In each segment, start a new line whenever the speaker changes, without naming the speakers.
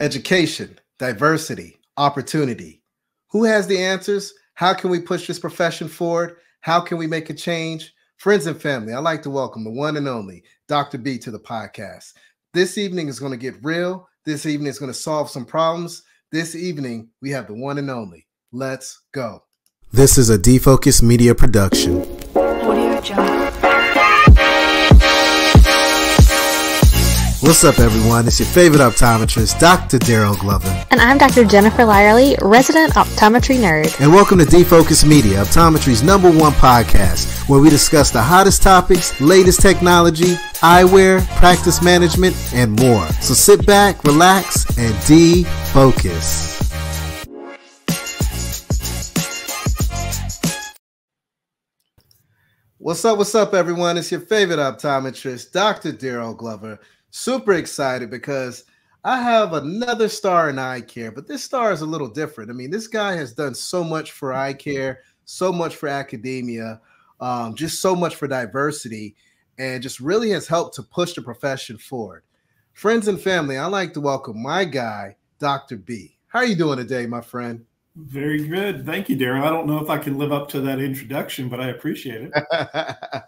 Education, diversity, opportunity. Who has the answers? How can we push this profession forward? How can we make a change? Friends and family, I'd like to welcome the one and only Dr. B to the podcast. This evening is going to get real. This evening is going to solve some problems. This evening, we have the one and only. Let's go. This is a Defocus Media production. Audio Jungle. What's up, everyone? It's your favorite optometrist, Dr. Daryl Glover.
And I'm Dr. Jennifer Lyerly, resident optometry nerd.
And welcome to Defocus Media, optometry's #1 podcast, where we discuss the hottest topics, latest technology, eyewear, practice management, and more. So sit back, relax, and defocus. What's up, everyone? It's your favorite optometrist, Dr. Daryl Glover. Super excited because I have another star in eye care, but this star is a little different. I mean, this guy has done so much for eye care, so much for academia, just so much for diversity, and just really has helped to push the profession forward. Friends and family, I'd like to welcome my guy, Dr. B. How are you doing today, my friend?
Very good. Thank you, Daryl. I don't know if I can live up to that introduction, but I appreciate it.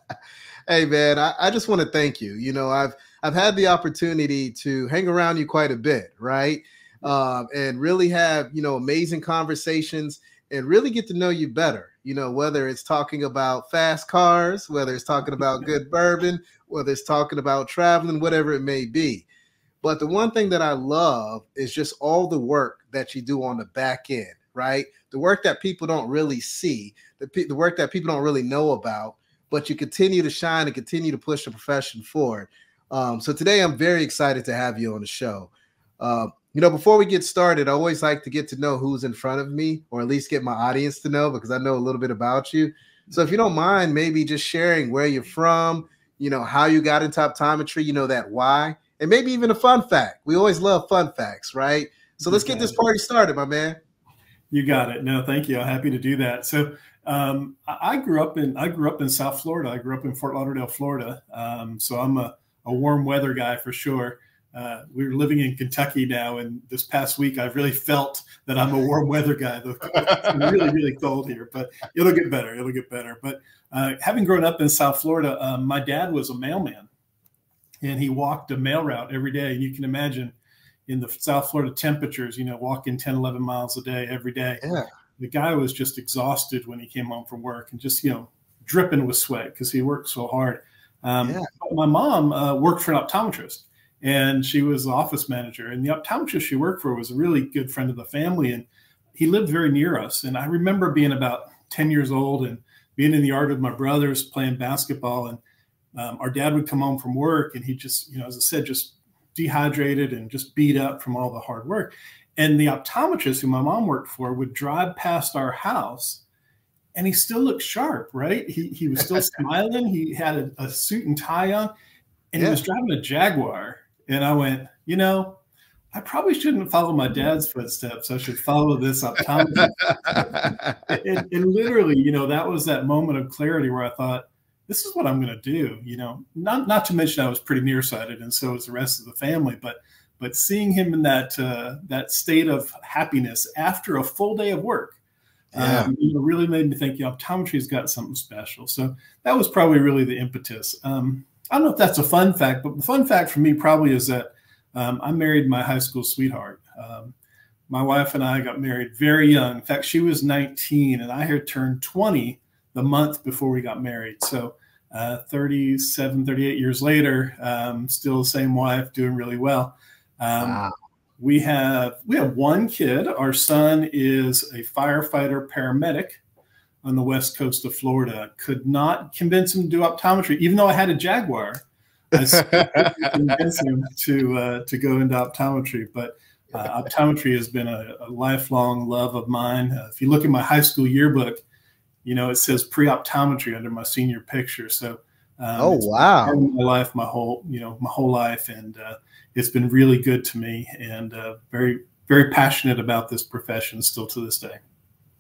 Hey, man, I just want to thank you. You know, I've had the opportunity to hang around you quite a bit, right? And really have, amazing conversations and really get to know you better, whether it's talking about fast cars, whether it's talking about good bourbon, whether it's talking about traveling, whatever it may be. But the one thing that I love is just all the work that you do on the back end, right? The work that people don't really see, the work that people don't really know about, but you continue to shine and continue to push the profession forward. So today I'm very excited to have you on the show. Before we get started, I always like to get to know who's in front of me, or at least get my audience to know, because I know a little bit about you. So if you don't mind, maybe just sharing where you're from, how you got into optometry, that why, and maybe even a fun fact. We always love fun facts, right? So let's get this party started, my man.
You got it. No, thank you. I'm happy to do that. So I grew up in South Florida. I grew up in Fort Lauderdale, Florida. So I'm a warm weather guy for sure. We're living in Kentucky now, and this past week I've really felt that I'm a warm weather guy. It's really, really cold here, but it'll get better. It'll get better. But having grown up in South Florida, my dad was a mailman, and he walked a mail route every day. And you can imagine in the South Florida temperatures, walking 10, 11 miles a day every day. Yeah. The guy was just exhausted when he came home from work and just, dripping with sweat because he worked so hard. My mom worked for an optometrist, and she was the office manager. And the optometrist she worked for was a really good friend of the family, and he lived very near us. And I remember being about 10 years old and being in the yard with my brothers playing basketball. And our dad would come home from work, and he just, as I said, just dehydrated and just beat up from all the hard work. And the optometrist who my mom worked for would drive past our house, and he still looked sharp, right? He was still smiling. He had a suit and tie on, and he was driving a Jaguar. And I went, I probably shouldn't follow my dad's footsteps. I should follow this optometrist. and literally, that was that moment of clarity where I thought, this is what I'm going to do. Not to mention I was pretty nearsighted, and so was the rest of the family. But seeing him in that state of happiness after a full day of work, really made me think, optometry's got something special. So that was probably really the impetus. I don't know if that's a fun fact, but the fun fact for me probably is that I married my high school sweetheart. My wife and I got married very young. In fact, she was 19, and I had turned 20 the month before we got married. So 37, 38 years later, still the same wife, doing really well. Wow. We have one kid. Our son is a firefighter paramedic on the west coast of Florida. Could not convince him to do optometry, even though I had a Jaguar. I couldn't convince him to go into optometry. But optometry has been a lifelong love of mine. If you look at my high school yearbook, it says Pre-Optometry under my senior picture. So
oh, wow.
Part of my life, my whole life. And it's been really good to me, and very, very passionate about this profession still to this day.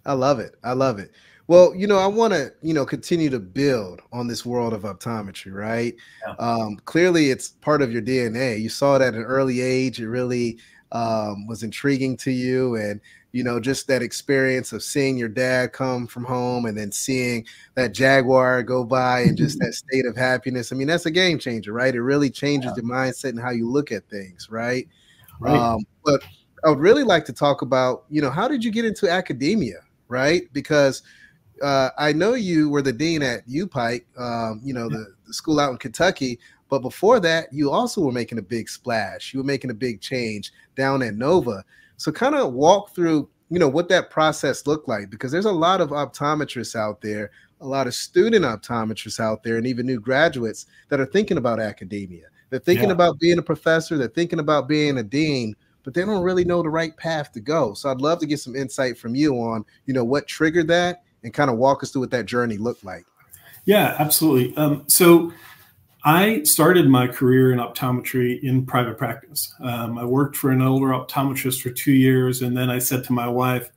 I love it. I love it. Well, I want to, continue to build on this world of optometry, right? Yeah. Clearly it's part of your DNA. You saw it at an early age. It really was intriguing to you, and just that experience of seeing your dad come from home and then seeing that Jaguar go by and just that state of happiness. I mean, that's a game changer, right? It really changes the mindset and how you look at things, right?
Right.
But I would really like to talk about, how did you get into academia, right? Because I know you were the dean at UPike, the school out in Kentucky. But before that, you also were making a big splash. You were making a big change down at Nova. So kind of walk through, what that process looked like, because there's a lot of optometrists out there, a lot of student optometrists out there, and even new graduates that are thinking about academia. They're thinking about being a professor. They're thinking about being a dean, but they don't really know the right path to go. So I'd love to get some insight from you on, what triggered that, and kind of walk us through what that journey looked like.
Yeah, absolutely. So I started my career in optometry in private practice. I worked for an older optometrist for 2 years, and then I said to my wife,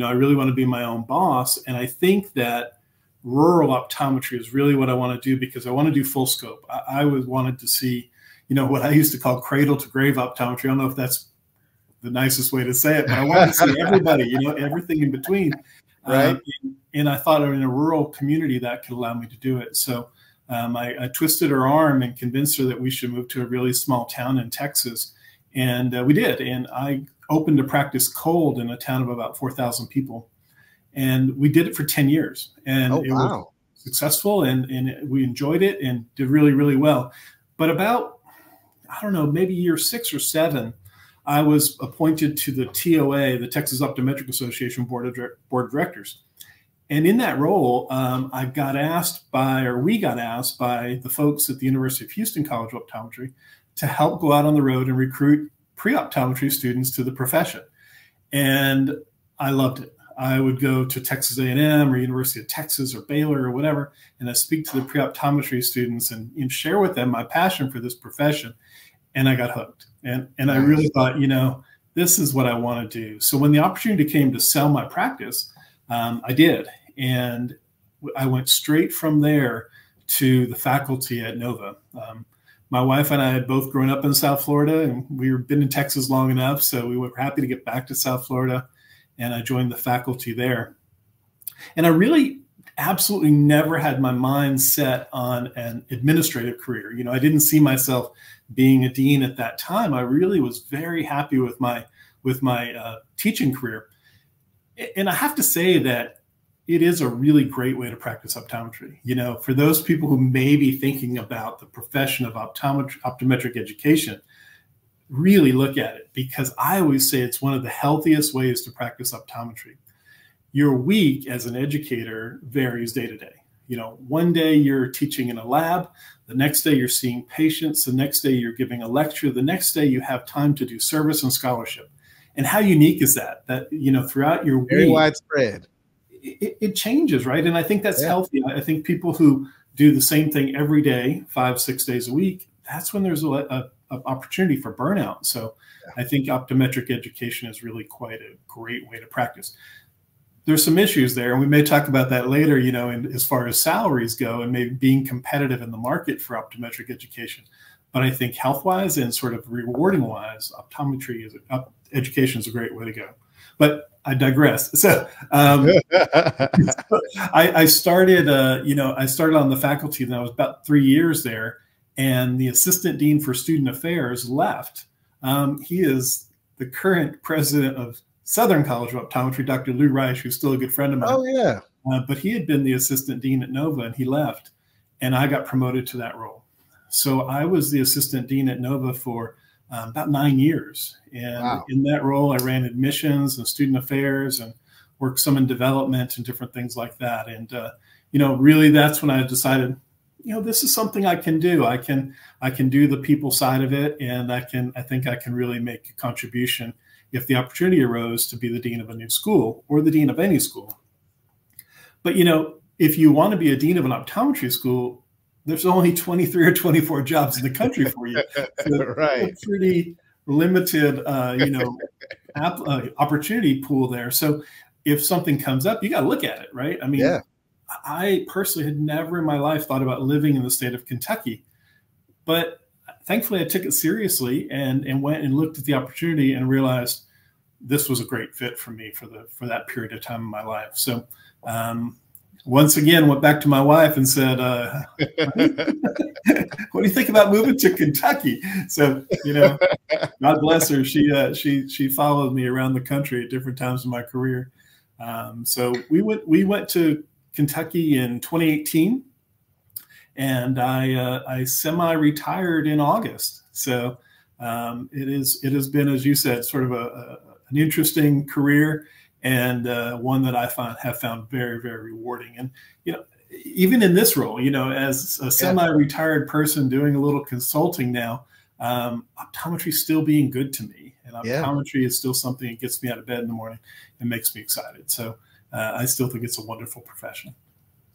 I really want to be my own boss. And I think that rural optometry is really what I want to do, because I want to do full scope. I always wanted to see, what I used to call cradle to grave optometry. I don't know if that's the nicest way to say it, but I wanted to see everybody, everything in between.
Right.
And I thought in a rural community that could allow me to do it. So I twisted her arm and convinced her that we should move to a really small town in Texas. And we did. And I opened a practice cold in a town of about 4,000 people. And we did it for 10 years. And it was successful, and we enjoyed it and did really, really well. But about, I don't know, maybe year 6 or 7, I was appointed to the TOA, the Texas Optometric Association Board of Directors. And in that role, we got asked by the folks at the University of Houston College of Optometry to help go out on the road and recruit pre-optometry students to the profession. And I loved it. I would go to Texas A&M or University of Texas or Baylor or whatever, and I speak to the pre-optometry students and share with them my passion for this profession. And I got hooked. And I really thought, this is what I want to do. So when the opportunity came to sell my practice, I did. And I went straight from there to the faculty at Nova. My wife and I had both grown up in South Florida, and we've been in Texas long enough, so we were happy to get back to South Florida, and I joined the faculty there. And I really absolutely never had my mind set on an administrative career. I didn't see myself being a dean at that time. I really was very happy with my teaching career. And I have to say that it is a really great way to practice optometry. For those people who may be thinking about the profession of optometric education, really look at it, because I always say it's one of the healthiest ways to practice optometry. Your week as an educator varies day to day. One day you're teaching in a lab, the next day you're seeing patients, the next day you're giving a lecture, the next day you have time to do service and scholarship. And how unique is that? That, throughout your
very
week,
widespread.
It changes, right? And I think that's healthy. I think people who do the same thing every day, 5-6 days a week, that's when there's a opportunity for burnout. So I think optometric education is really quite a great way to practice. There's some issues there, and we may talk about that later, and as far as salaries go and maybe being competitive in the market for optometric education. But I think health-wise and sort of rewarding-wise, education is a great way to go. But I digress. So I started, I started on the faculty, and I was about 3 years there, and the assistant dean for student affairs left. He is the current president of Southern College of Optometry, Dr. Lou Reich, who's still a good friend of mine.
Oh, yeah.
But he had been the assistant dean at Nova, and he left, and I got promoted to that role. So I was the assistant dean at Nova for about 9 years. And in that role, I ran admissions and student affairs and worked some in development and different things like that. And, really that's when I decided, this is something I can do. I can do the people side of it. And I think I can really make a contribution if the opportunity arose to be the dean of a new school or the dean of any school. But, if you want to be a dean of an optometry school, there's only 23 or 24 jobs in the country for you. So
right.
A pretty limited, opportunity pool there. So if something comes up, you got to look at it, right? I mean, I personally had never in my life thought about living in the state of Kentucky, but thankfully I took it seriously and went and looked at the opportunity and realized this was a great fit for me for that period of time in my life. So once again, went back to my wife and said, what do you think about moving to Kentucky? So, God bless her. She followed me around the country at different times in my career. So we went to Kentucky in 2018, and I semi-retired in August. So it has been, as you said, sort of an interesting career, and one that I have found very, very rewarding. And even in this role, as a semi-retired person doing a little consulting now, optometry is still being good to me, and optometry is still something that gets me out of bed in the morning and makes me excited. So I still think it's a wonderful profession.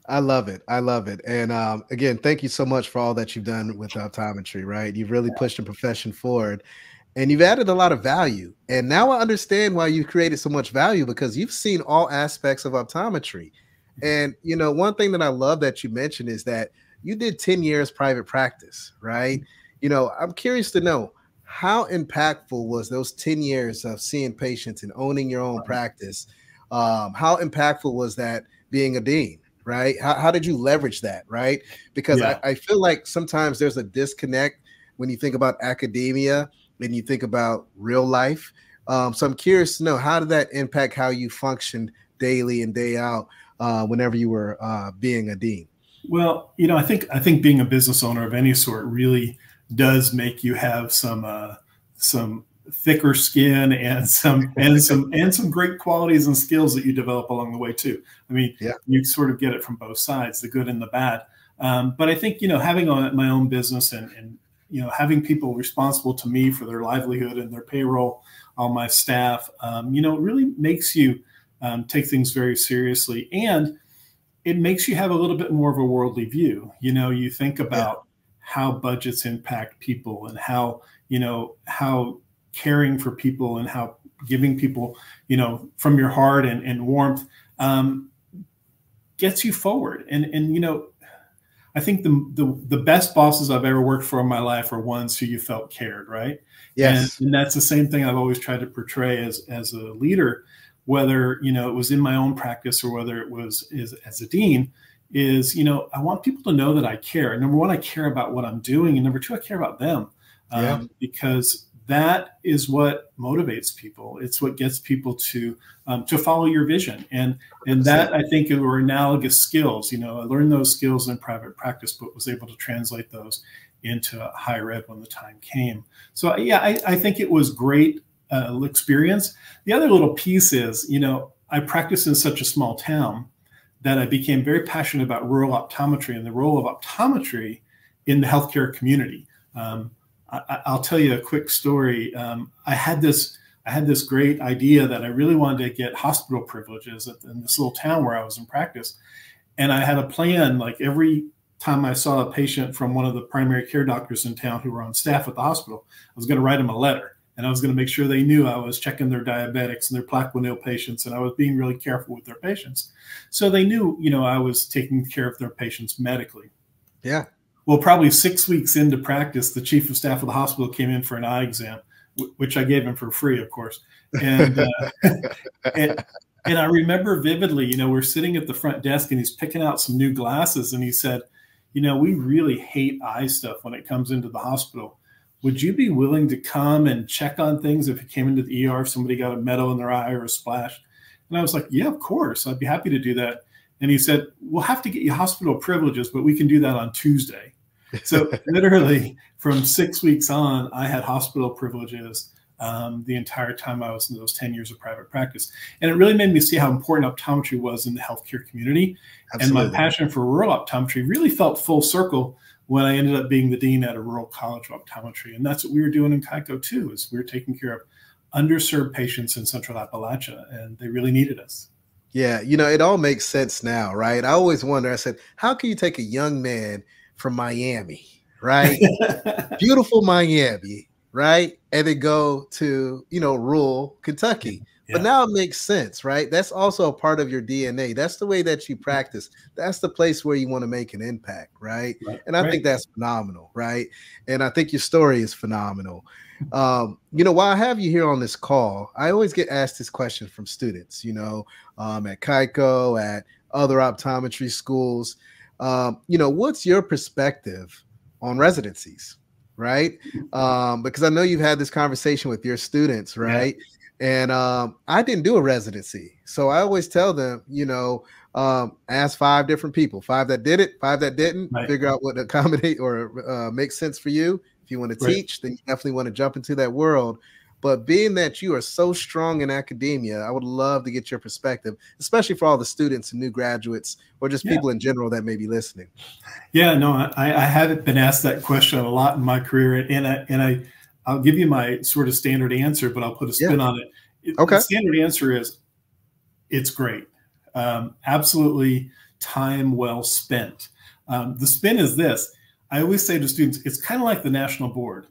I love it. I love it. And again, thank you so much for all that you've done with optometry, right? You've really pushed the profession forward, and you've added a lot of value. And now I understand why you created so much value, because you've seen all aspects of optometry. And, one thing that I love that you mentioned is that you did 10 years private practice, right? I'm curious to know, how impactful was those 10 years of seeing patients and owning your own practice? How impactful was that being a dean, right? How did you leverage that, right? Because I feel like sometimes there's a disconnect when you think about academia and you think about real life. So I'm curious to know, how did that impact how you functioned daily and day out whenever you were being a dean?
Well, I think being a business owner of any sort really does make you have some thicker skin and some great qualities and skills that you develop along the way too. I mean, you sort of get it from both sides, the good and the bad. But I think, having my own business and having people responsible to me for their livelihood and their payroll, all my staff, it really makes you take things very seriously. And it makes you have a little bit more of a worldly view. You think about how budgets impact people, and how caring for people and how giving people, from your heart and warmth gets you forward. And I think the best bosses I've ever worked for in my life are ones who you felt cared, right?
Yes.
And that's the same thing I've always tried to portray as a leader, whether, it was in my own practice or whether it was as a dean, is, I want people to know that I care. Number one, I care about what I'm doing. And number two, I care about them, because that is what motivates people. It's what gets people to follow your vision. And that, I think, were analogous skills. I learned those skills in private practice, but was able to translate those into higher ed when the time came. So I think it was great experience. The other little piece is, I practiced in such a small town that I became very passionate about rural optometry and the role of optometry in the healthcare community. I'll tell you a quick story. I had this great idea that I really wanted to get hospital privileges in this little town where I was in practice. And I had a plan, like every time I saw a patient from one of the primary care doctors in town who were on staff at the hospital, I was going to write them a letter. And I was going to make sure they knew I was checking their diabetics and their Plaquenil patients, and I was being really careful with their patients. So they knew, I was taking care of their patients medically.
Yeah.
Well, probably 6 weeks into practice, the chief of staff of the hospital came in for an eye exam, which I gave him for free, of course. And and I remember vividly, we're sitting at the front desk and he's picking out some new glasses, and he said, we really hate eye stuff when it comes into the hospital. Would you be willing to come and check on things if it came into the ER, if somebody got a metal in their eye or a splash? And I was like, yeah, of course, I'd be happy to do that. And he said, we'll have to get you hospital privileges, but we can do that on Tuesday. So literally from 6 weeks on, I had hospital privileges the entire time I was in those 10 years of private practice. And it really made me see how important optometry was in the healthcare community. Absolutely. And my passion for rural optometry really felt full circle when I ended up being the dean at a rural college of optometry. And that's what we were doing in KYCO too, is we were taking care of underserved patients in Central Appalachia, and they really needed us.
Yeah, it all makes sense now, right? I always wonder, I said, how can you take a young man from Miami, right? Beautiful Miami, right? And then go to, rural Kentucky.
Yeah.
But now it makes sense, right? That's also a part of your DNA. That's the way that you practice. That's the place where you want to make an impact, right? And I think that's phenomenal, right? And I think your story is phenomenal. While I have you here on this call, I always get asked this question from students, at KYCO, at other optometry schools. What's your perspective on residencies, right? Because I know you've had this conversation with your students, right? Yeah. And I didn't do a residency. So I always tell them, ask 5 different people, 5 that did it, 5 that didn't, figure out what accommodate or makes sense for you. If you want to teach, then you definitely want to jump into that world. But being that you are so strong in academia, I would love to get your perspective, especially for all the students and new graduates or just people in general that may be listening.
Yeah, no, I haven't been asked that question a lot in my career. And I'll give you my sort of standard answer, but I'll put a spin on it.
Okay.
The standard answer is it's great. Absolutely time well spent. The spin is this. I always say to students, it's kind of like the national board.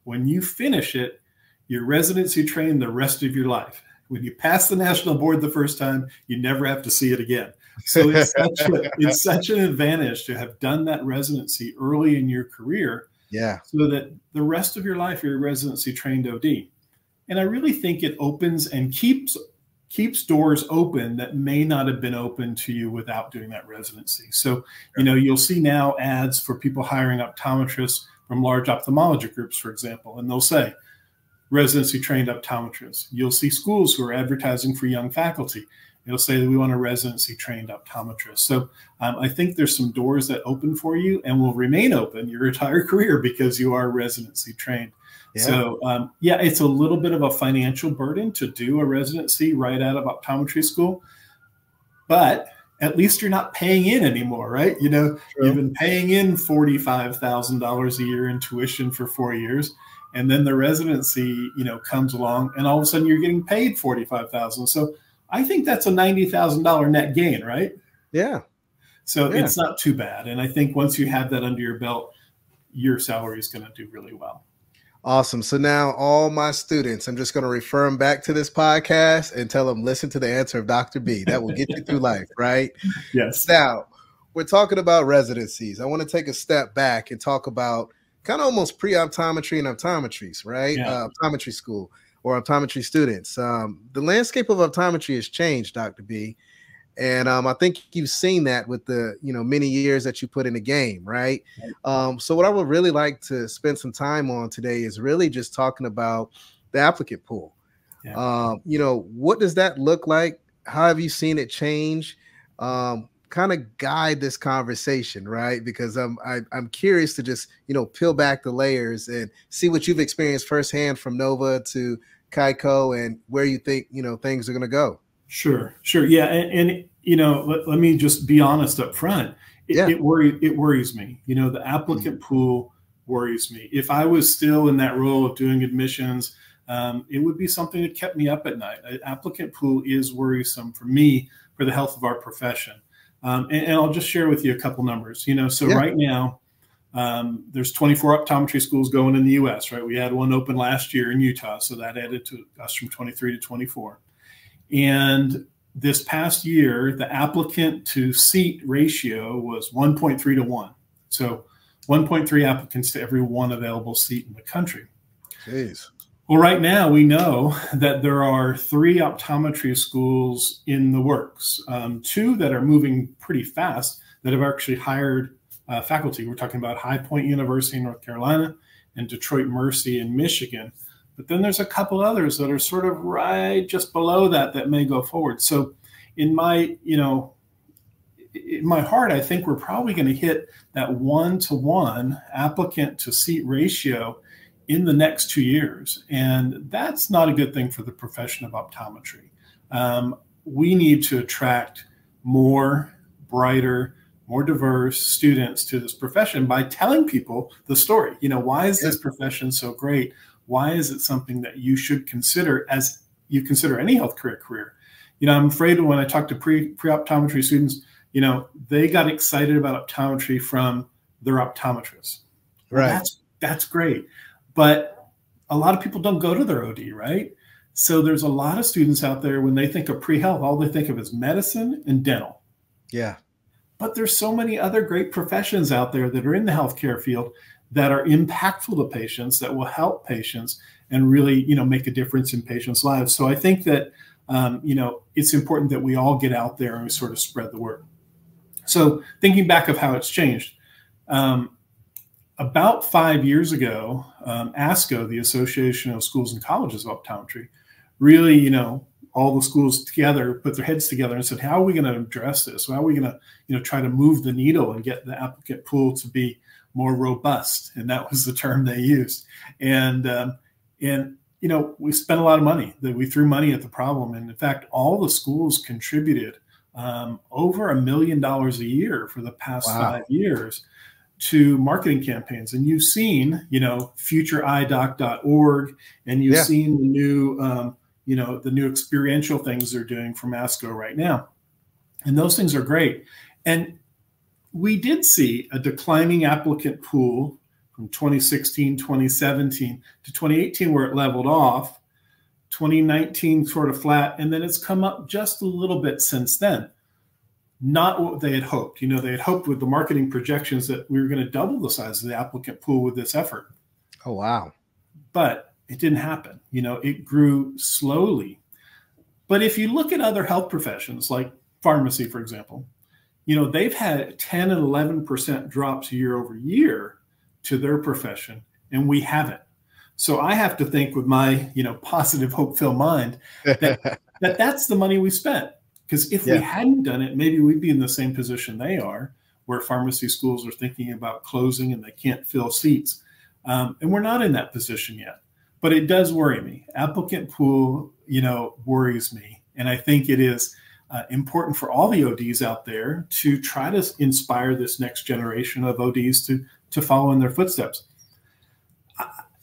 When you finish it, your residency trained the rest of your life. When you pass the national board the first time, you never have to see it again. So it's such an advantage to have done that residency early in your career.
Yeah.
So that the rest of your life, you're a residency trained OD. And I really think it opens and keeps doors open that may not have been open to you without doing that residency. So, you'll see now ads for people hiring optometrists from large ophthalmology groups, for example, and they'll say, residency trained optometrists. You'll see schools who are advertising for young faculty. It'll say that we want a residency trained optometrist. So I think there's some doors that open for you and will remain open your entire career because you are residency trained. Yeah. So it's a little bit of a financial burden to do a residency right out of optometry school, but at least you're not paying in anymore, right? True. You've been paying in $45,000 a year in tuition for 4 years. And then the residency, comes along and all of a sudden you're getting paid $45,000. So I think that's a $90,000 net gain, right?
Yeah.
So it's not too bad. And I think once you have that under your belt, your salary is going to do really well.
Awesome. So now all my students, I'm just going to refer them back to this podcast and tell them, listen to the answer of Dr. B. That will get you through life, right?
Yes.
Now, we're talking about residencies. I want to take a step back and talk about kind of almost pre-optometry and optometries, right? Yeah. Optometry school or optometry students. The landscape of optometry has changed, Dr. B. And I think you've seen that with the, many years that you put in the game, right? So what I would really like to spend some time on today is really just talking about the applicant pool. Yeah. What does that look like? How have you seen it change? Kind of guide this conversation, right? Because I'm curious to just, peel back the layers and see what you've experienced firsthand from Nova to KYCO and where you think, things are going to go.
Sure. Yeah. And let me just be honest up front. It worries me. The applicant pool worries me. If I was still in that role of doing admissions, it would be something that kept me up at night. An applicant pool is worrisome for me, for the health of our profession. And I'll just share with you a couple numbers. Right now, there's 24 optometry schools going in the U.S., right? We had one open last year in Utah, so that added to us from 23 to 24. And this past year, the applicant to seat ratio was 1.3 to 1. So 1.3 applicants to every one available seat in the country.
Jeez.
Well, right now we know that there are 3 optometry schools in the works, 2 that are moving pretty fast that have actually hired faculty. We're talking about High Point University in North Carolina and Detroit Mercy in Michigan. But then there's a couple others that are sort of right just below that may go forward. So in my heart, I think we're probably going to hit that 1-to-1 applicant to seat ratio in the next 2 years. And that's not a good thing for the profession of optometry. We need to attract more brighter, more diverse students to this profession by telling people the story. Why is this profession so great? Why is it something that you should consider as you consider any healthcare career? I'm afraid when I talk to pre-optometry students, they got excited about optometry from their optometrist.
Right.
Well, that's great. But a lot of people don't go to their OD, right? So there's a lot of students out there, when they think of pre-health, all they think of is medicine and dental.
Yeah.
But there's so many other great professions out there that are in the healthcare field that are impactful to patients, that will help patients and really, make a difference in patients' lives. So I think that, it's important that we all get out there and we sort of spread the word. So thinking back of how it's changed, about 5 years ago, ASCO, the Association of Schools and Colleges of Optometry, really, all the schools together put their heads together and said, how are we going to address this? How are we going to, try to move the needle and get the applicant pool to be more robust? And that was the term they used. And we spent a lot of money. That we threw money at the problem. And in fact, all the schools contributed over $1 million a year for the past 5 years to marketing campaigns. And you've seen, futureeyedoc.org, and you've seen the new, the new experiential things they're doing from ASCO right now. And those things are great. And we did see a declining applicant pool from 2016, 2017 to 2018, where it leveled off, 2019 sort of flat, and then it's come up just a little bit since then. Not what they had hoped. They had hoped with the marketing projections that we were going to double the size of the applicant pool with this effort.
Oh, wow.
But it didn't happen. It grew slowly. But if you look at other health professions, like pharmacy, for example, they've had 10 and 11% drops year over year to their profession, and we haven't. So I have to think with my, positive, hope-filled mind that, that's the money we spent. Because if we hadn't done it, maybe we'd be in the same position they are, where pharmacy schools are thinking about closing and they can't fill seats. And we're not in that position yet. But it does worry me. Applicant pool, worries me. And I think it is important for all the ODs out there to try to inspire this next generation of ODs to follow in their footsteps.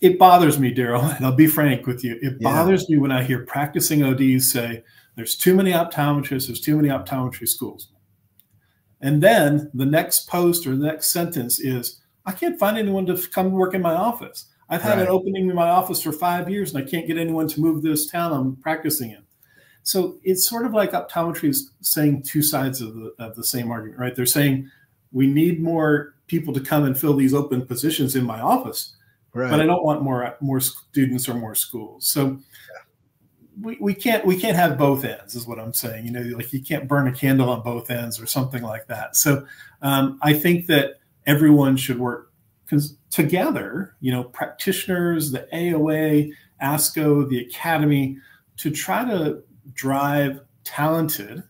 It bothers me, Daryl, and I'll be frank with you. It bothers me when I hear practicing ODs say, there's too many optometrists, there's too many optometry schools. And then the next post or the next sentence is, I can't find anyone to come work in my office. I've had an opening in my office for 5 years and I can't get anyone to move to this town I'm practicing in. So it's sort of like optometry is saying two sides of the same argument, right? They're saying we need more people to come and fill these open positions in my office, but I don't want more students or more schools. So we can't have both ends, is what I'm saying. Like you can't burn a candle on both ends or something like that. So I think that everyone should work together, practitioners, the AOA, ASCO, the Academy, to try to drive talented,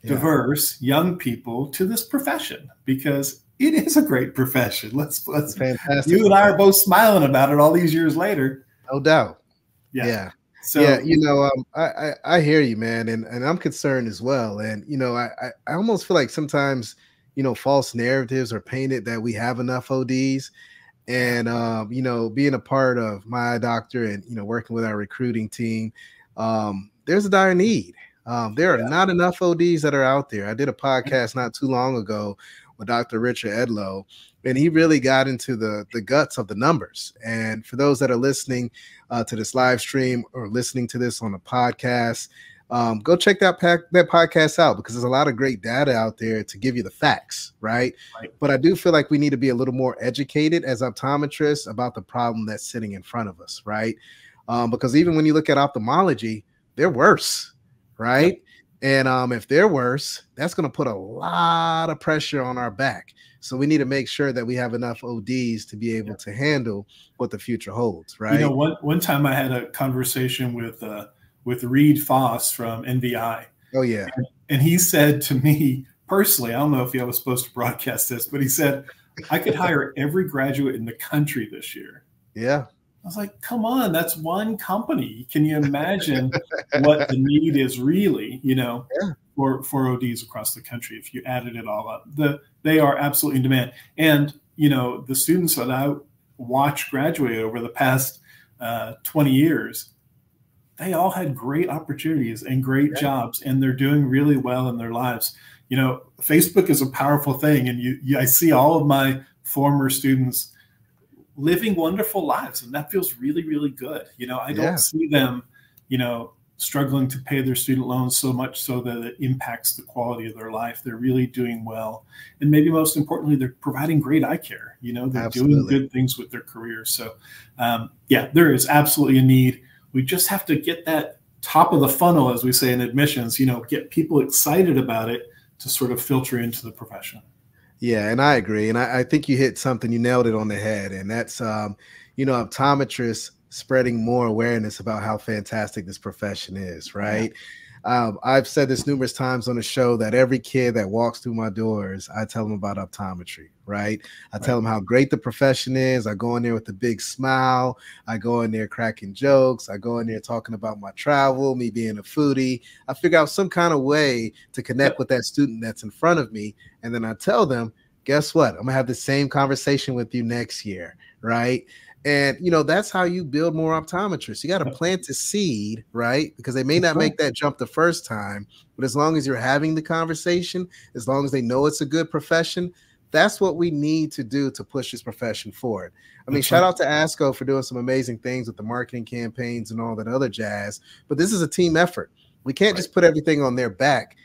diverse young people to this profession, because it is a great profession. Let's fantastic. You and I are both smiling about it all these years later.
No doubt.
Yeah.
So I hear you, man, and I'm concerned as well. And I almost feel like sometimes false narratives are painted that we have enough ODs. And being a part of my eye doctor and working with our recruiting team, there's a dire need. There are not enough ODs that are out there. I did a podcast not too long ago with Dr. Richard Edlow, and he really got into the guts of the numbers. And for those that are listening to this live stream or listening to this on a podcast, go check that podcast out, because there's a lot of great data out there to give you the facts, right? But I do feel like we need to be a little more educated as optometrists about the problem that's sitting in front of us, right? Because even when you look at ophthalmology, they're worse, right? And if they're worse, that's going to put a lot of pressure on our back. So we need to make sure that we have enough ODs to be able to handle what the future holds, right?
One time I had a conversation with Reed Foss from NVI.
Oh, yeah.
And he said to me personally, I don't know if I was supposed to broadcast this, but he said, I could hire every graduate in the country this year.
Yeah.
I was like, come on, that's one company. Can you imagine what the need is really, for ODs across the country if you added it all up? They are absolutely in demand. And, the students that I watched graduate over the past 20 years, they all had great opportunities and great jobs, and they're doing really well in their lives. Facebook is a powerful thing, and I see all of my former students living wonderful lives. And that feels really, really good. You know, I don't see them, you know, struggling to pay their student loans so much so that it impacts the quality of their life. They're really doing well. And maybe most importantly, they're providing great eye care. You know, they're doing good things with their careers. So yeah, there is absolutely a need. We just have to get that top of the funnel, as we say in admissions, you know, get people excited about it to sort of filter into the profession.
Yeah, and I agree. And I think you hit something, you nailed it on the head. And that's, you know, optometrists spreading more awareness about how fantastic this profession is, right? I've said this numerous times on the show that every kid that walks through my doors, I tell them about optometry, right? I tell them how great the profession is. I go in there with a big smile. I go in there cracking jokes. I go in there talking about my travel, me being a foodie. I figure out some kind of way to connect with that student that's in front of me. And then I tell them, guess what? I'm gonna have the same conversation with you next year, right? And, you know, that's how you build more optometrists. You got to plant a seed, right? Because they may not make that jump the first time, but as long as you're having the conversation, as long as they know it's a good profession, that's what we need to do to push this profession forward. I mean, shout out to ASCO for doing some amazing things with the marketing campaigns and all that other jazz, but this is a team effort. We can't just put everything on their back.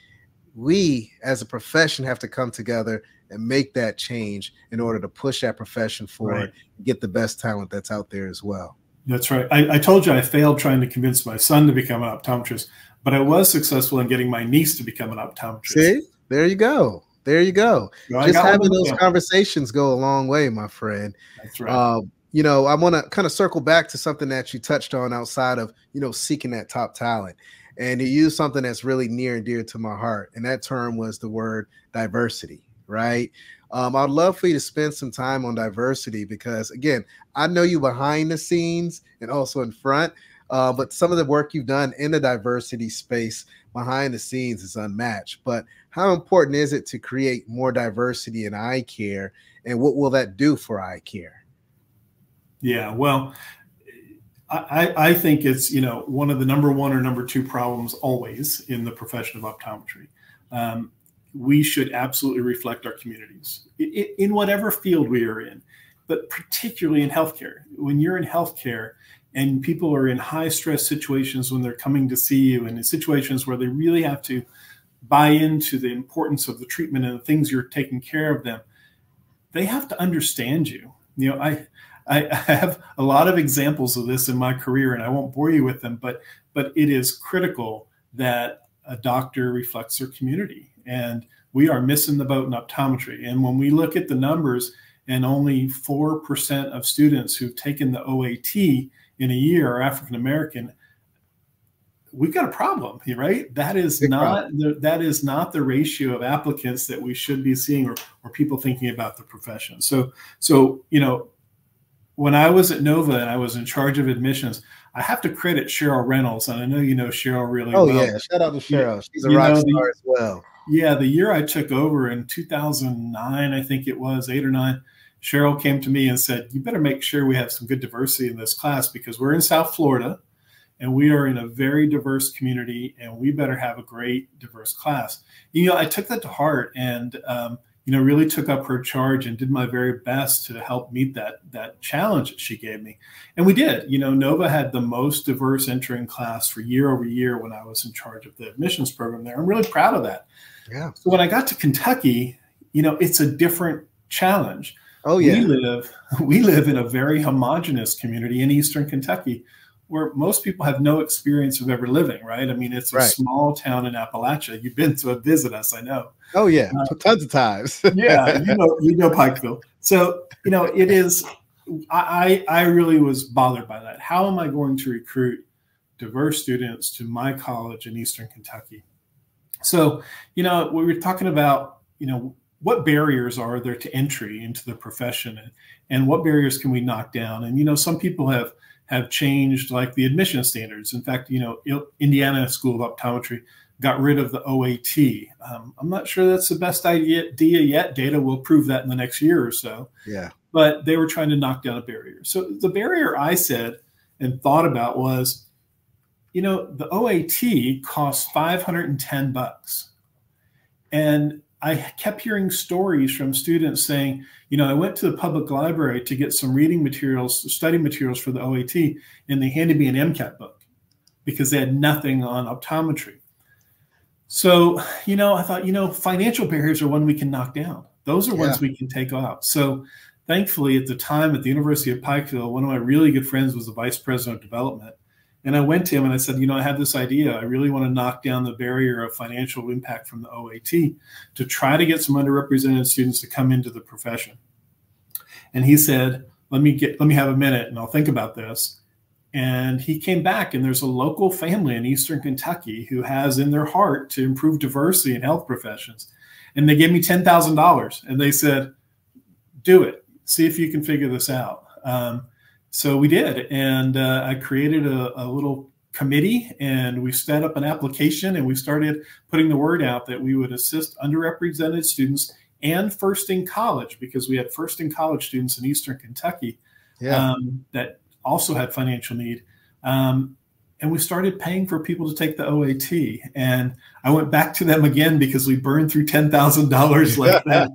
We as a profession have to come together and make that change in order to push that profession forward, get the best talent that's out there as well.
That's right. I told you I failed trying to convince my son to become an optometrist, but I was successful in getting my niece to become an optometrist.
See, there you go. There you go. Just having those conversations go a long way, my friend.
That's right.
You know, I want to kind of circle back to something that you touched on outside of, you know, seeking that top talent. And you used something that's really near and dear to my heart. And that term was the word diversity. Right. I'd love for you to spend some time on diversity because, again, I know you behind the scenes and also in front, but some of the work you've done in the diversity space behind the scenes is unmatched. But how important is it to create more diversity in eye care, and what will that do for eye care?
Yeah, well, I think it's, you know, one of the number one or number two problems always in the profession of optometry. We should absolutely reflect our communities in whatever field we are in, but particularly in healthcare. When you're in healthcare and people are in high stress situations when they're coming to see you, and in situations where they really have to buy into the importance of the treatment and the things you're taking care of them, they have to understand you. You know, I have a lot of examples of this in my career, and I won't bore you with them, but it is critical that a doctor reflects their community. And we are missing the boat in optometry. And when we look at the numbers, and only 4% of students who've taken the OAT in a year are African American, we've got a problem here, right? That is not the ratio of applicants that we should be seeing, or people thinking about the profession. So you know, when I was at Nova and I was in charge of admissions, I have to credit Cheryl Reynolds, and I know you know Cheryl really well.
Oh yeah, shout out to Cheryl. She's a rock star as well.
Yeah, the year I took over in 2009, I think it was 8 or 9, Cheryl came to me and said, "You better make sure we have some good diversity in this class because we're in South Florida, and we are in a very diverse community, and we better have a great diverse class." You know, I took that to heart, and you know, really took up her charge and did my very best to help meet that challenge that she gave me. And we did. You know, Nova had the most diverse entering class for year over year when I was in charge of the admissions program there. I'm really proud of that.
Yeah.
So when I got to Kentucky, you know, it's a different challenge.
Oh yeah.
We live in a very homogenous community in Eastern Kentucky, where most people have no experience of ever living, right? I mean, it's a small town in Appalachia. You've been to visit us, I know.
Oh yeah, tons of times.
Yeah, you know Pikeville. So, you know, it is, I really was bothered by that. How am I going to recruit diverse students to my college in Eastern Kentucky? So, you know, we were talking about, you know, what barriers are there to entry into the profession, and what barriers can we knock down? And, you know, some people have changed like the admission standards. In fact, you know, Indiana School of Optometry got rid of the OAT. I'm not sure that's the best idea yet. Data will prove that in the next year or so.
Yeah.
But they were trying to knock down a barrier. So the barrier I said and thought about was, you know, the OAT costs $510. And I kept hearing stories from students saying, you know, I went to the public library to get some reading materials, study materials for the OAT, and they handed me an MCAT book because they had nothing on optometry. So, you know, I thought, you know, financial barriers are one we can knock down. Those are ones we can take out. So thankfully, at the time at the University of Pikeville, one of my really good friends was the vice president of development. And I went to him and I said, you know, I have this idea. I really want to knock down the barrier of financial impact from the OAT to try to get some underrepresented students to come into the profession. And he said, let me have a minute and I'll think about this. And he came back, and there's a local family in Eastern Kentucky who has in their heart to improve diversity in health professions. And they gave me $10,000 and they said, do it. See if you can figure this out. So we did, and I created a little committee, and we set up an application, and we started putting the word out that we would assist underrepresented students and first in college, because we had first in college students in Eastern Kentucky that also had financial need. And we started paying for people to take the OAT. And I went back to them again because we burned through $10,000 like that.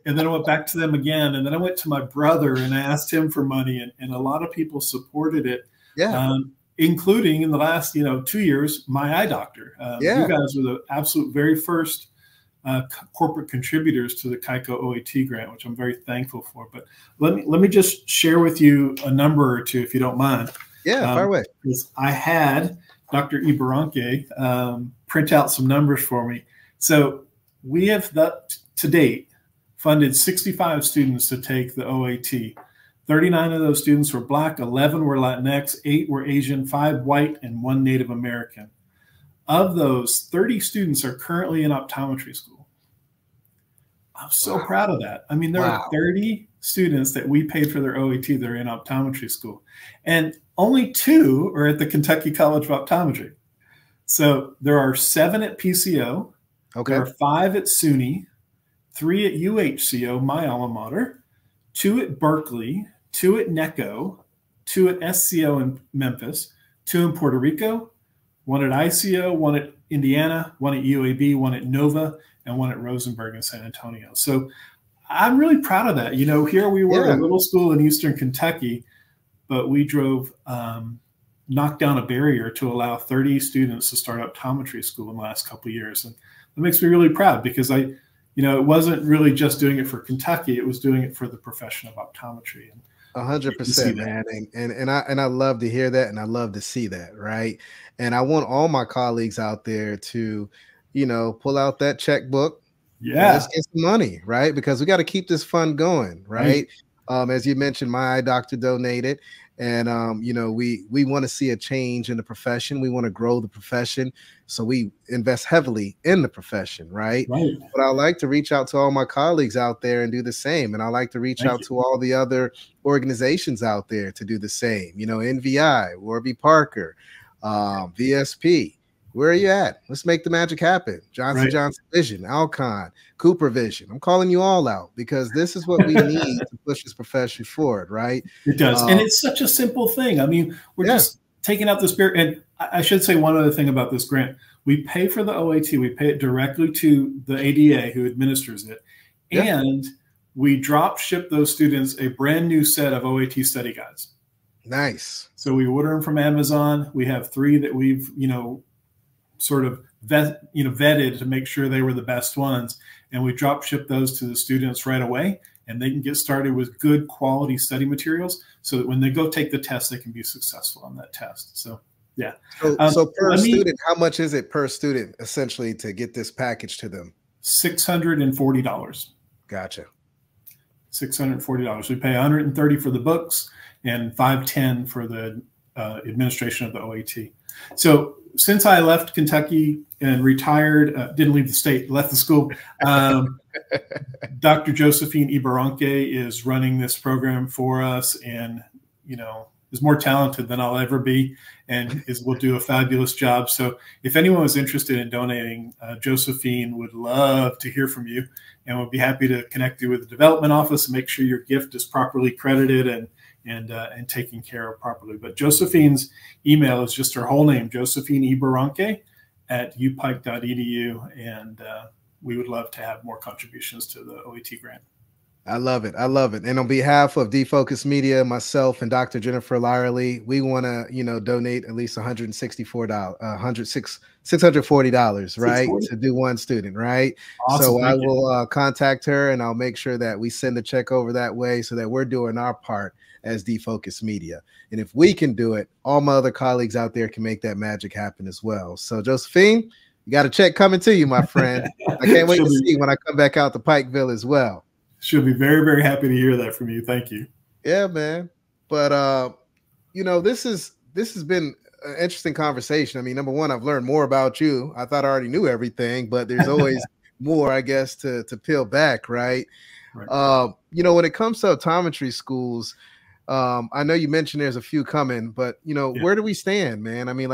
And then I went back to them again. And then I went to my brother and I asked him for money. And a lot of people supported it, including in the last 2 years, my eye doctor. You guys were the absolute very first corporate contributors to the KYCO OAT grant, which I'm very thankful for. But let me just share with you a number or two, if you don't mind.
Yeah, far away.
I had Dr. Ibaranque print out some numbers for me. So we have to date funded 65 students to take the OAT. 39 of those students were Black, 11 were Latinx, 8 were Asian, 5 white, and 1 Native American. Of those, 30 students are currently in optometry school. I'm so proud of that. I mean, there are 30 students that we paid for their OAT that are in optometry school. And only 2 are at the Kentucky College of Optometry. So there are 7 at PCO. There are 5 at SUNY, 3 at UHCO, my alma mater, 2 at Berkeley, 2 at NECO, 2 at SCO in Memphis, 2 in Puerto Rico, 1 at ICO, 1 at Indiana, 1 at UAB, 1 at Nova, and 1 at Rosenberg in San Antonio. So I'm really proud of that. You know, here we were, a little school in Eastern Kentucky, but we drove, knocked down a barrier to allow 30 students to start optometry school in the last couple of years. And it makes me really proud because it wasn't really just doing it for Kentucky, it was doing it for the profession of optometry. And
100%, man. And I love to hear that, and I love to see that, right? And I want all my colleagues out there to, pull out that checkbook.
Yeah.
Let's get some money, right? Because we got to keep this fund going, right? As you mentioned, my eye doctor donated. And, we want to see a change in the profession. We want to grow the profession. So we invest heavily in the profession, right? But I like to reach out to all my colleagues out there and do the same. And I like to reach out to all the other organizations out there to do the same. NVI, Warby Parker, VSP. Where are you at? Let's make the magic happen. Johnson Johnson Vision, Alcon, Cooper Vision. I'm calling you all out because this is what we need to push this profession forward, right?
It does. And it's such a simple thing. I mean, we're just taking out the spirit. And I should say one other thing about this grant. We pay for the OAT. We pay it directly to the ADA who administers it. And we drop ship those students a brand new set of OAT study guides.
Nice.
So we order them from Amazon. We have 3 that we've, sort of vetted to make sure they were the best ones. And we drop ship those to the students right away, and they can get started with good quality study materials so that when they go take the test, they can be successful on that test. So, yeah.
So per student, how much is it per student essentially to get this package to them?
$640.
Gotcha.
$640. We pay $130 for the books and $510 for the administration of the OAT. So since I left Kentucky and retired, didn't leave the state, left the school, Dr. Josephine Ibaranque is running this program for us, and is more talented than I'll ever be, and will do a fabulous job. So if anyone was interested in donating, Josephine would love to hear from you, and would be happy to connect you with the development office and make sure your gift is properly credited and taken care of properly. But Josephine's email is just her whole name, Josephine Ibaranque at upike.edu, and we would love to have more contributions to the OAT grant.
I love it. I love it. And on behalf of Defocus Media, myself and Dr. Jennifer Lyerly, we want to, donate at least $640, right, to do one student, right?
Awesome.
So I will contact her, and I'll make sure that we send a check over that way so that we're doing our part as Defocus Media. And if we can do it, all my other colleagues out there can make that magic happen as well. So Josephine, you got a check coming to you, my friend. I can't wait to see when I come back out to Pikeville as well.
She'll be very, very happy to hear that from you. Thank you.
Yeah, man. But this has been an interesting conversation. I mean, number one, I've learned more about you. I thought I already knew everything, but there's always more, I guess, to peel back, right? When it comes to optometry schools, I know you mentioned there's a few coming, but where do we stand, man? I mean,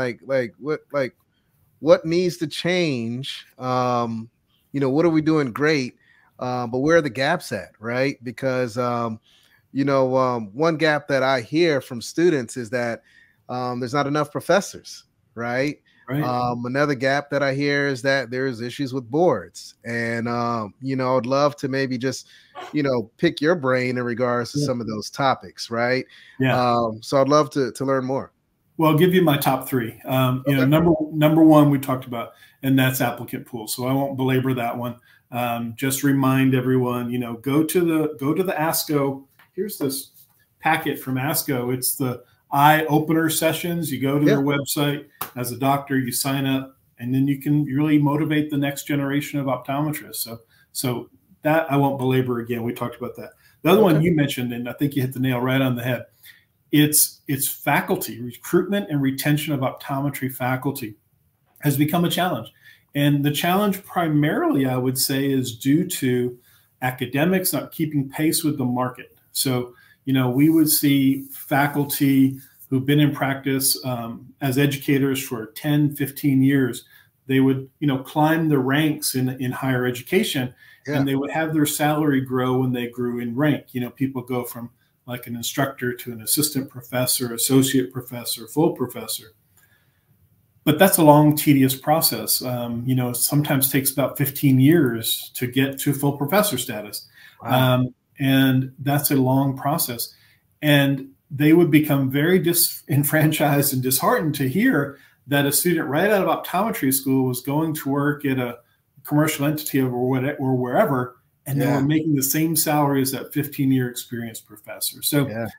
what needs to change? What are we doing great? But where are the gaps at, right? Because, one gap that I hear from students is that there's not enough professors, right? Another gap that I hear is that there's issues with boards. And, I'd love to maybe just, pick your brain in regards to some of those topics, right? So I'd love to learn more.
Well, I'll give you my top three. Okay. Number one we talked about, and that's applicant pool. So I won't belabor that one. Just remind everyone, go to the ASCO. Here's this packet from ASCO. It's the eye opener sessions. You go to their website as a doctor, you sign up, and then you can really motivate the next generation of optometrists. So that I won't belabor again. We talked about that. The other one you mentioned, and I think you hit the nail right on the head. It's faculty. Recruitment and retention of optometry faculty has become a challenge. And the challenge primarily, I would say, is due to academics not keeping pace with the market. So, we would see faculty who've been in practice as educators for 10, 15 years. They would, climb the ranks in higher education, and they would have their salary grow when they grew in rank. People go from like an instructor to an assistant professor, associate professor, full professor. But that's a long, tedious process. Sometimes takes about 15 years to get to full professor status. Wow. And that's a long process. And they would become very disenfranchised and disheartened to hear that a student right out of optometry school was going to work at a commercial entity or wherever, and they were making the same salary as that 15-year experienced professor. So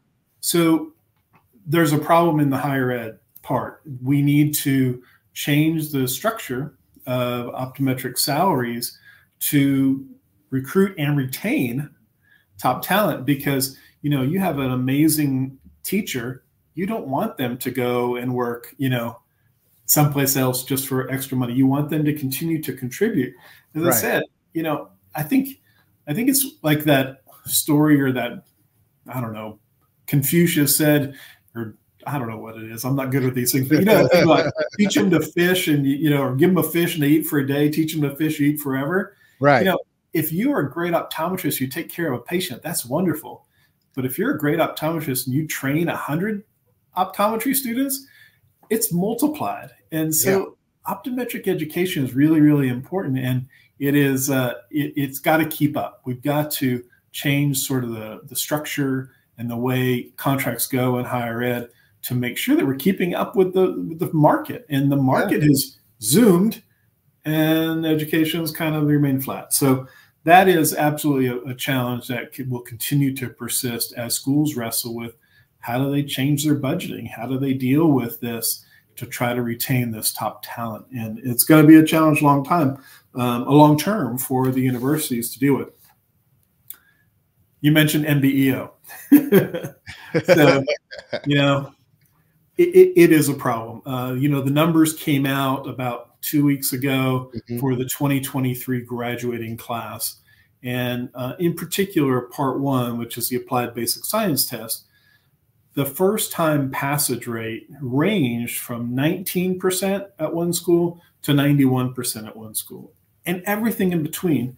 there's a problem in the higher ed part. We need to change the structure of optometric salaries to recruit and retain top talent, because you have an amazing teacher. You don't want them to go and work someplace else just for extra money. You want them to continue to contribute. As I said, I think it's like that story, or that, I don't know, Confucius said, or I don't know what it is. I'm not good with these things, but like, teach them to fish, and or give them a fish and they eat for a day. Teach them to fish, eat forever. Right. If you are a great optometrist, you take care of a patient. That's wonderful. But if you're a great optometrist and you train 100 optometry students, it's multiplied. And so optometric education is really, really important, and it is it's got to keep up. We've got to change sort of the structure and the way contracts go in higher ed to make sure that we're keeping up with the market. And the market has zoomed, and education's kind of remained flat. So that is absolutely a challenge that will continue to persist as schools wrestle with how do they change their budgeting? How do they deal with this to try to retain this top talent? And it's going to be a challenge long term for the universities to deal with. You mentioned MBEO. So, it is a problem. The numbers came out about 2 weeks ago for the 2023 graduating class. And in particular, part one, which is the applied basic science test, the first time passage rate ranged from 19% at one school to 91% at one school, and everything in between.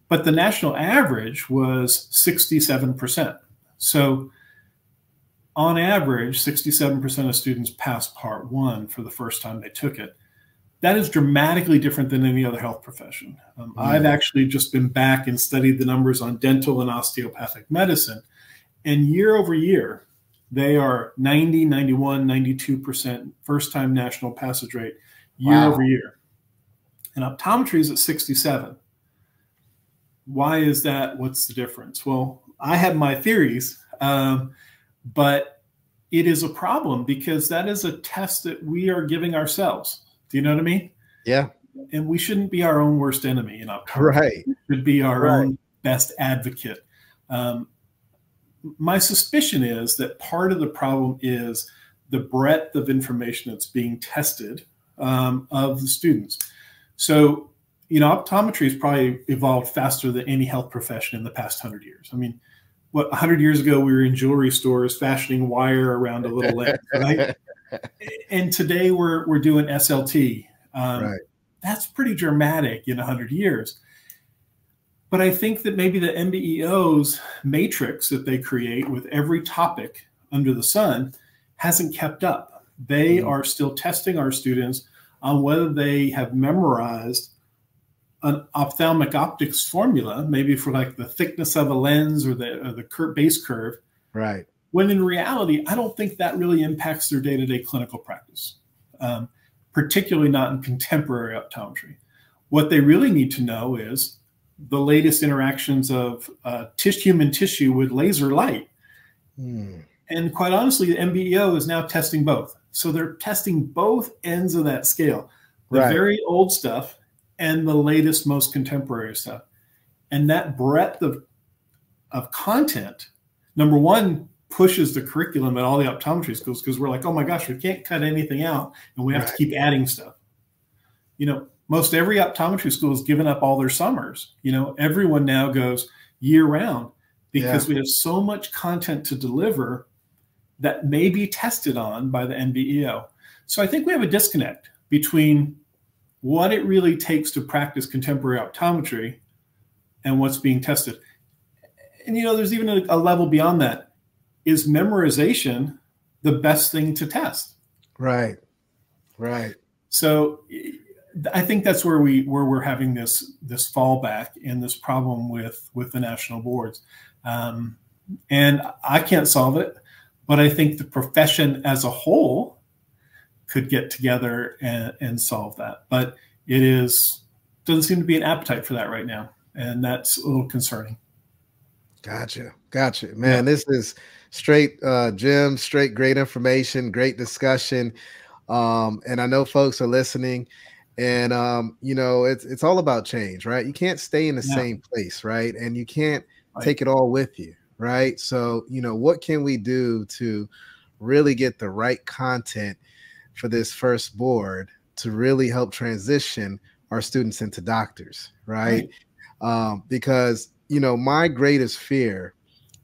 But the national average was 67%. So on average, 67% of students passed part one for the first time they took it. that is dramatically different than any other health profession. I've actually just been back and studied the numbers on dental and osteopathic medicine. And year over year, they are 90, 91, 92% first-time national passage rate year over year. And optometry is at 67. Why is that? What's the difference? Well, I have my theories, but it is a problem because that is a test that we are giving ourselves. Do you know what I mean?
Yeah.
And we shouldn't be our own worst enemy in optometry.
Right.
We should be our own best advocate. My suspicion is that part of the problem is the breadth of information that's being tested of the students. So, you know, optometry has probably evolved faster than any health profession in the past 100 years. I mean, what, 100 years ago, we were in jewelry stores fashioning wire around a little lens, right? And today we're doing SLT. That's pretty dramatic in 100 years. But I think that maybe the MBEO's matrix that they create with every topic under the sun hasn't kept up. They are still testing our students on whether they have memorized an ophthalmic optics formula, maybe for like the thickness of a lens or the base curve. Right. When in reality, I don't think that really impacts their day-to-day clinical practice, particularly not in contemporary optometry. What they really need to know is the latest interactions of human tissue with laser light. And quite honestly, the MBEO is now testing both. So they're testing both ends of that scale, the very old stuff and the latest, most contemporary stuff. And that breadth of content, number one, pushes the curriculum at all the optometry schools because we're like, oh my gosh, we can't cut anything out and we have to keep adding stuff. You know, most every optometry school has given up all their summers. You know, everyone now goes year round because we have so much content to deliver that may be tested on by the MBEO. So I think we have a disconnect between what it really takes to practice contemporary optometry and what's being tested. And, you know, there's even a level beyond that. Is memorization the best thing to test? Right. So I think that's where we're having this fallback and this problem with the national boards. And I can't solve it, but I think the profession as a whole could get together and solve that. But doesn't seem to be an appetite for that right now. And that's a little concerning. Gotcha. Man, this is straight gems, straight great information, great discussion. And I know folks are listening. And, you know, it's all about change, right? You can't stay in the same place, right? And you can't take it all with you, right? So, you know, what can we do to really get the right content for this first board to really help transition our students into doctors, right? Because, you know, my greatest fear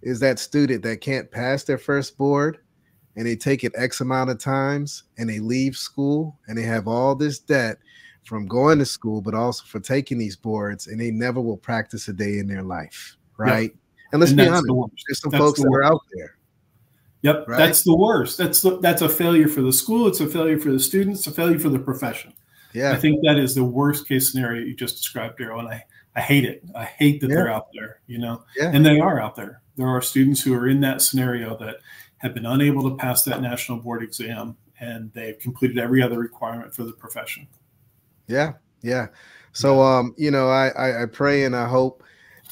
is that student that can't pass their first board and they take it X amount of times and they leave school and they have all this debt from going to school, but also for taking these boards, and they never will practice a day in their life, right? And let's be honest, there's some folks that are out there. Right? That's the worst. That's a failure for the school. It's a failure for the students. It's a failure for the profession. I think that is the worst case scenario you just described, Daryl, and I hate it. I hate that they're out there, you know, and they are out there. There are students who are in that scenario that have been unable to pass that national board exam, and they've completed every other requirement for the profession. So, you know, I pray and I hope,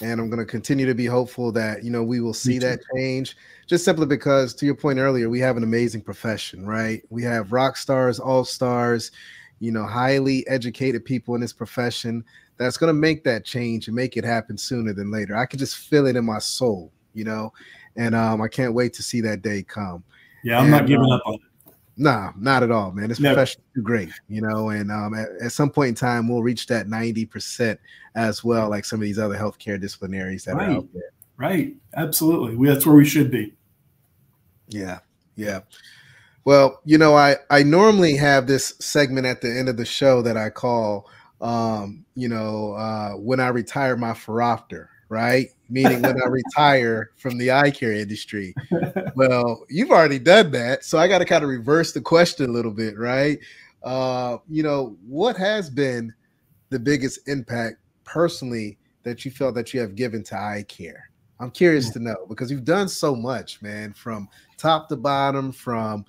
and I'm going to continue to be hopeful that, you know, we will see that change, just simply because, to your point earlier, we have an amazing profession, right? We have rock stars, all stars, you know, highly educated people in this profession that's going to make that change and make it happen sooner than later. I can just feel it in my soul, you know, and I can't wait to see that day come. I'm not giving up on it. Nah, not at all, man. This profession is too great, you know, and at some point in time, we'll reach that 90% as well, like some of these other healthcare disciplinaries that are out there. Right. Absolutely. That's where we should be. Yeah. Well, you know, I normally have this segment at the end of the show that I call, you know, when I retire my phoropter, right? Meaning when I retire from the eye care industry. Well, you've already done that. So I got to kind of reverse the question a little bit, right?
You know, what has been the biggest impact personally that you felt that you have given to eye care? I'm curious to know, because you've done so much, man, from top to bottom, from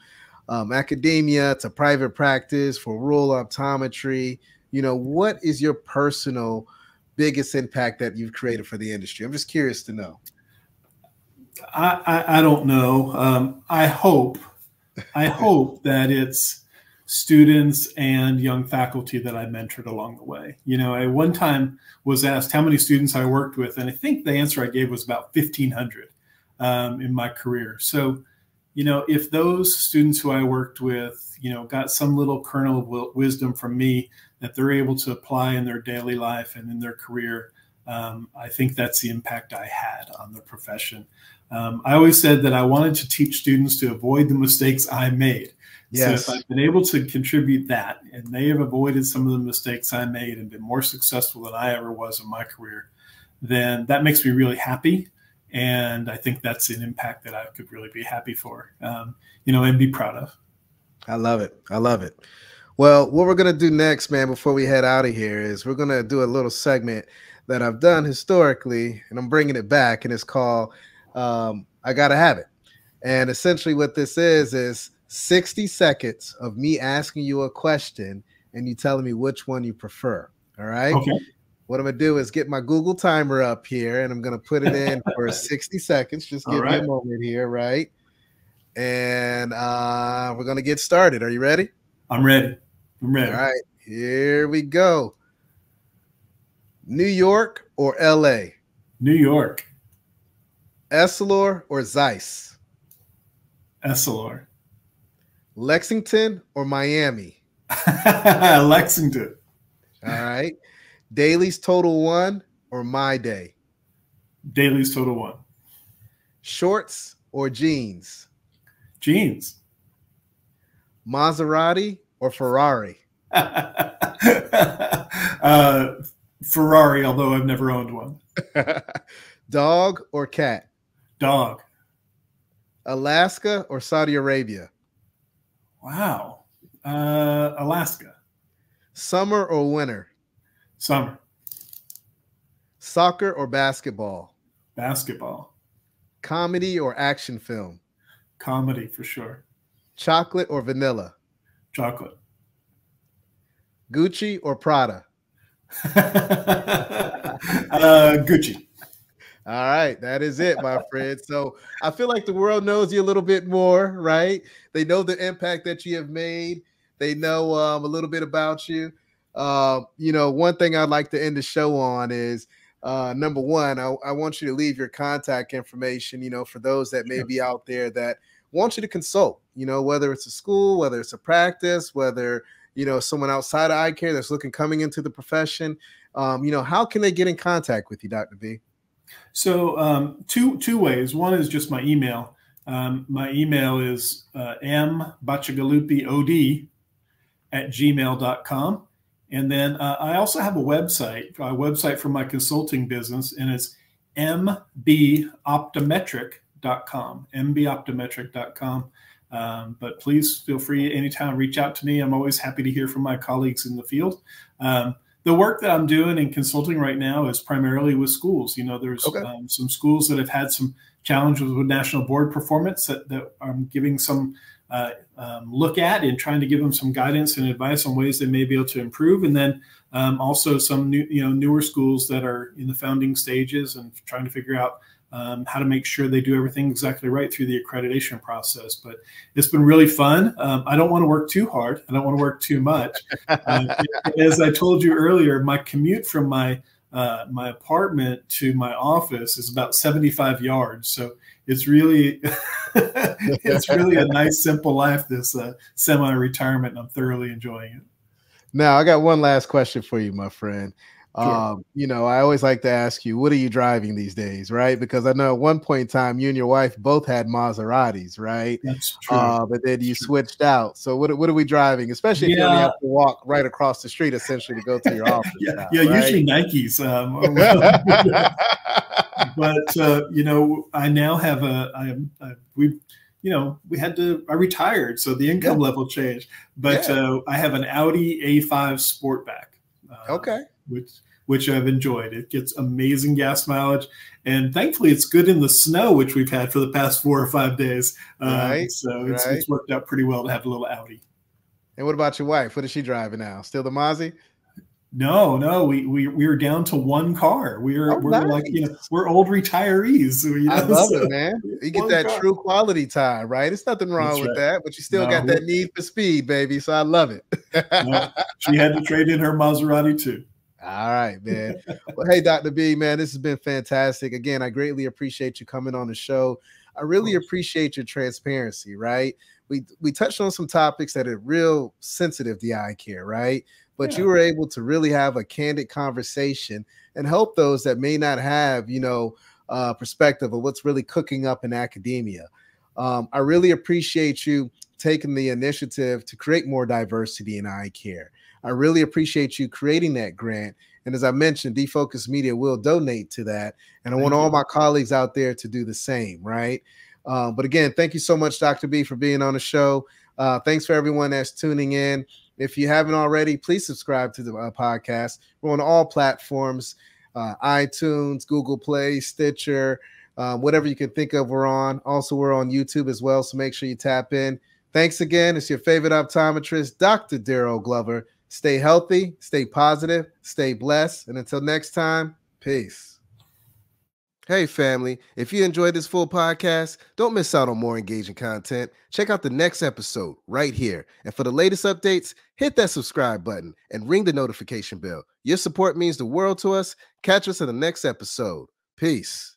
academia to private practice for rural optometry. You know, what is your personal biggest impact that you've created for the industry? I'm just curious to know.
I don't know. I hope that it's students and young faculty that I mentored along the way. You know, I one time was asked how many students I worked with, and I think the answer I gave was about 1,500 in my career. So, you know, if those students who I worked with, you know, got some little kernel of wisdom from me that they're able to apply in their daily life and in their career, I think that's the impact I had on the profession. I always said that I wanted to teach students to avoid the mistakes I made.
Yes.
So if I've been able to contribute that, and they have avoided some of the mistakes I made and been more successful than I ever was in my career, then that makes me really happy. And I think that's an impact that I could really be happy for, you know, and be proud of.
I love it. I love it. Well, what we're going to do next, man, before we head out of here is we're going to do a little segment that I've done historically, and I'm bringing it back, and it's called I Gotta Have It. And essentially what this is 60 seconds of me asking you a question and you telling me which one you prefer. All right.
Okay.
What I'm going to do is get my Google timer up here, and I'm going to put it in for 60 seconds. Just give me a moment here, right? And we're going to get started. Are you ready?
I'm ready. I'm ready.
All right. Here we go. New York or LA?
New York.
Essilor or Zeiss?
Essilor.
Lexington or Miami?
Lexington.
All right. Dailies Total One or My Day?
Dailies Total One.
Shorts or jeans?
Jeans.
Maserati or Ferrari?
Ferrari, although I've never owned one.
Dog or cat?
Dog.
Alaska or Saudi Arabia?
Wow. Alaska.
Summer or winter?
Summer.
Soccer or basketball?
Basketball.
Comedy or action film?
Comedy for sure.
Chocolate or vanilla?
Chocolate.
Gucci or Prada?
Gucci.
All right, that is it, my friend. So I feel like the world knows you a little bit more, right? They know the impact that you have made. They know a little bit about you. You know, one thing I'd like to end the show on is number one, I want you to leave your contact information, you know, for those that may be out there that want you to consult, you know, whether it's a school, whether it's a practice, whether, you know, someone outside of eye care that's coming into the profession. You know, how can they get in contact with you, Dr. B?
So two ways. One is just my email. My email is mbacigalupiod@gmail.com. And then I also have a website for my consulting business, and it's mboptometric.com, mboptometric.com. But please feel free anytime, reach out to me. I'm always happy to hear from my colleagues in the field. The work that I'm doing in consulting right now is primarily with schools. You know, there's some schools that have had some challenges with national board performance that I'm giving some look at and trying to give them some guidance and advice on ways they may be able to improve. And then also some newer schools that are in the founding stages and trying to figure out how to make sure they do everything exactly right through the accreditation process. But it's been really fun. I don't want to work too hard. I don't want to work too much. As I told you earlier, my commute from my apartment to my office is about 75 yards. So it's really, it's really a nice, simple life, this semi-retirement, and I'm thoroughly enjoying it.
Now, I got one last question for you, my friend. Sure. You know, I always like to ask you, what are you driving these days, right? Because I know at one point in time, you and your wife both had Maseratis, right?
That's true.
But then you switched out. So what are we driving? Especially if you only have to walk right across the street, essentially, to go to your office.
Right? Usually Nikes. But you know, I now have I retired, so the income level changed. But I have an Audi A5 Sportback.
Okay.
Which I've enjoyed. It gets amazing gas mileage, and thankfully it's good in the snow, which we've had for the past 4 or 5 days. So it's worked out pretty well to have a little Audi.
And what about your wife? What is she driving now? Still the Mozzie?
No, we're down to one car. We're like, we're old retirees. So,
I love it, man. You get that true quality time, right? There's nothing wrong with that, but you still got that need for speed, baby. So I love it.
She had to trade in her Maserati too.
All right, man. Well, hey, Dr. B, man, this has been fantastic. Again, I greatly appreciate you coming on the show. I really appreciate your transparency, right? We touched on some topics that are real sensitive to eye care, right? But you were able to really have a candid conversation and help those that may not have, perspective of what's really cooking up in academia. I really appreciate you taking the initiative to create more diversity in eye care. I really appreciate you creating that grant. And as I mentioned, Defocus Media will donate to that. And I want all my colleagues out there to do the same, right? But again, thank you so much, Dr. B, for being on the show. Thanks for everyone that's tuning in. If you haven't already, please subscribe to the podcast. We're on all platforms, iTunes, Google Play, Stitcher, whatever you can think of, we're on. Also, we're on YouTube as well, so make sure you tap in. Thanks again. It's your favorite optometrist, Dr. Darrell Glover. Stay healthy, stay positive, stay blessed, and until next time, peace. Hey, family, if you enjoyed this full podcast, don't miss out on more engaging content. Check out the next episode right here. And for the latest updates, hit that subscribe button and ring the notification bell. Your support means the world to us. Catch us in the next episode. Peace.